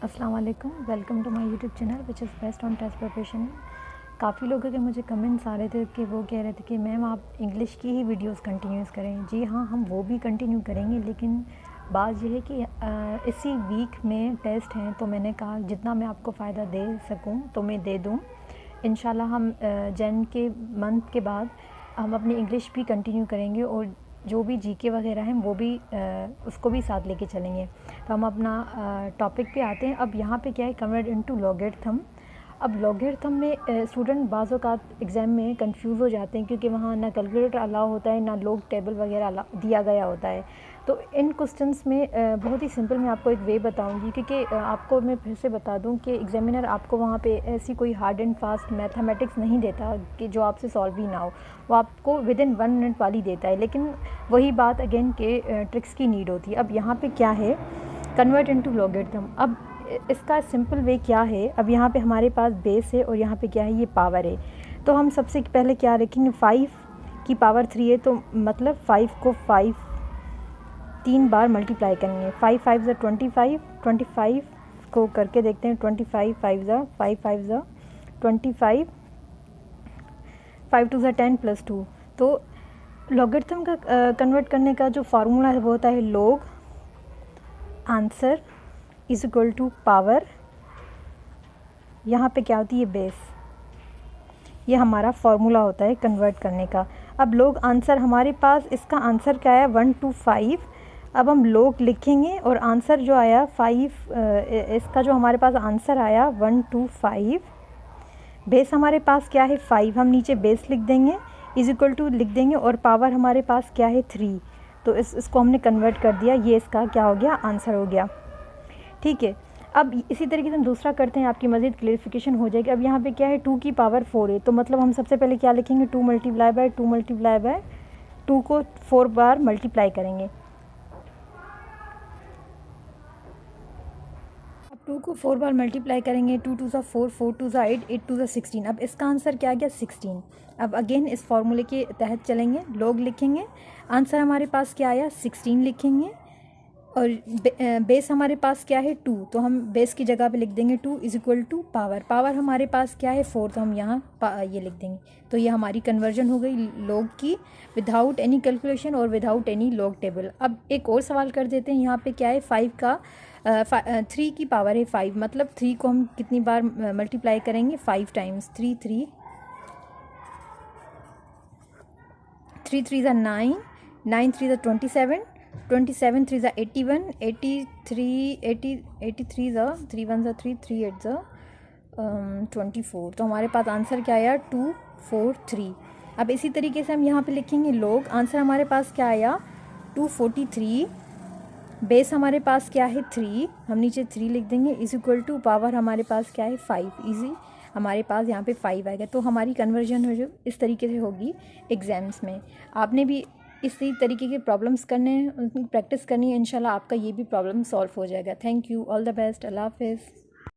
अस्सलाम वालेकुम, welcome to my YouTube channel which is best on test preparation. काफ़ी लोगों के मुझे कमेंट्स आ रहे थे कि वो कह रहे थे कि मैम आप इंग्लिश की ही वीडियोस कंटिन्यूस करें। जी हाँ, हम वो भी कंटिन्यू करेंगे, लेकिन बात यह है कि इसी वीक में टेस्ट हैं, तो मैंने कहा जितना मैं आपको फ़ायदा दे सकूं तो मैं दे दूं। इंशाल्लाह हम जन के मंथ के बाद हम अपनी इंग्लिश भी कंटिन्यू करेंगे और जो भी जीके वगैरह हैं वो भी उसको भी साथ लेके चलेंगे। तो हम अपना टॉपिक पे आते हैं। अब यहाँ पे क्या है, कन्वर्ट इनटू लॉगरिथम। अब लॉगरिथम में स्टूडेंट बाज़ औक़ात एग्ज़ाम में कंफ्यूज हो जाते हैं, क्योंकि वहाँ ना कैलकुलेटर अलाउ होता है, ना लॉग टेबल वगैरह दिया गया होता है। तो इन क्वेश्चंस में बहुत ही सिंपल मैं आपको एक वे बताऊंगी, क्योंकि आपको मैं फिर से बता दूं कि एग्जामिनर आपको वहाँ पे ऐसी कोई हार्ड एंड फास्ट मैथमेटिक्स नहीं देता कि जो आपसे सॉल्व ही ना हो। वो आपको विद इन 1 मिनट वाली देता है, लेकिन वही बात अगेन के ट्रिक्स की नीड होती है। अब यहाँ पे क्या है, कन्वर्ट इनटू लॉगरिथम। अब इसका सिंपल वे क्या है, अब यहाँ पे हमारे पास बेस है और यहाँ पे क्या है, ये पावर है। तो हम सबसे पहले क्या रखेंगे, 5 की पावर 3 है, तो मतलब 5 को 3 बार मल्टीप्लाई करेंगे। 5 5 ज़ा 25, 25 को करके देखते हैं। 25 5 ज़ा 5 5 ज़ा 25, 5 2 ज़ा 10 प्लस 2। तो लॉगरिथम का कन्वर्ट करने का जो फार्मूला है वो होता है log answer is equal to power, यहाँ पे क्या होती है बेस। ये हमारा फार्मूला होता है कन्वर्ट करने का। अब लॉग आंसर हमारे पास, इसका आंसर क्या है 125। अब हम लॉग लिखेंगे और आंसर जो आया 5, इसका जो हमारे पास आंसर आया 125। बेस हमारे पास क्या है 5, हम नीचे बेस लिख देंगे, इज इक्वल टू लिख देंगे, और पावर हमारे पास क्या है 3। तो इसको हमने कन्वर्ट कर दिया, ये इसका क्या हो गया, आंसर हो गया। ठीक है, अब इसी तरीके से हम दूसरा करते हैं, आपकी मज़ीद क्लियरिफिकेशन हो जाएगी। अब यहाँ पे क्या है 2 की पावर 4 है, तो मतलब हम सबसे पहले क्या लिखेंगे, 2 मल्टीप्लाई बाय 2 मल्टीप्लाई बाय 2 को 4 बार मल्टीप्लाई करेंगे। अब 2 को 4 बार मल्टीप्लाई करेंगे, 2 2 ज़ा 4, 4 2 ज़ा 8, 8 2 ज़ा 16। अब इसका आंसर क्या आ गया 16। अब अगेन इस फार्मूले के तहत चलेंगे, लॉग लिखेंगे, आंसर हमारे पास क्या आया 16 लिखेंगे, और बेस हमारे पास क्या है 2, तो हम बेस की जगह पे लिख देंगे 2 is equal to power. Power हमारे पास क्या है 4, तो हम यहाँ ये लिख देंगे। तो ये हमारी कन्वर्जन हो गई लॉग की, विदाउट एनी कैलकुलेशन और विदाउट एनी लॉग टेबल। अब एक और सवाल कर देते हैं। यहाँ पे क्या है 3 की पावर है 5, मतलब 3 को हम कितनी बार मल्टीप्लाई करेंगे, 5 टाइम्स। 3 3 3 ज़ा 9, 9 3 ज़ा 27, 27 3 ज़ा 81, 83 ज़ा 3 1 ज़ा 3, 3 8 ज़ा 24। तो हमारे पास आंसर क्या आया 243। अब इसी तरीके से हम यहाँ पे लिखेंगे लॉग, आंसर हमारे पास क्या आया 243। बेस हमारे पास क्या है 3, हम नीचे 3 लिख देंगे, इज इक्वल टू पावर हमारे पास क्या है 5। इजी हमारे पास यहाँ पे 5 आएगा। तो हमारी कन्वर्जन हो जो इस तरीके से होगी एग्ज़ाम्स में। आपने भी इसी तरीके के प्रॉब्लम्स करने हैं, उनकी प्रैक्टिस करनी है, इंशाल्लाह आपका ये भी प्रॉब्लम सॉल्व हो जाएगा। Thank you, all the best, अल्लाह हाफ़िज़।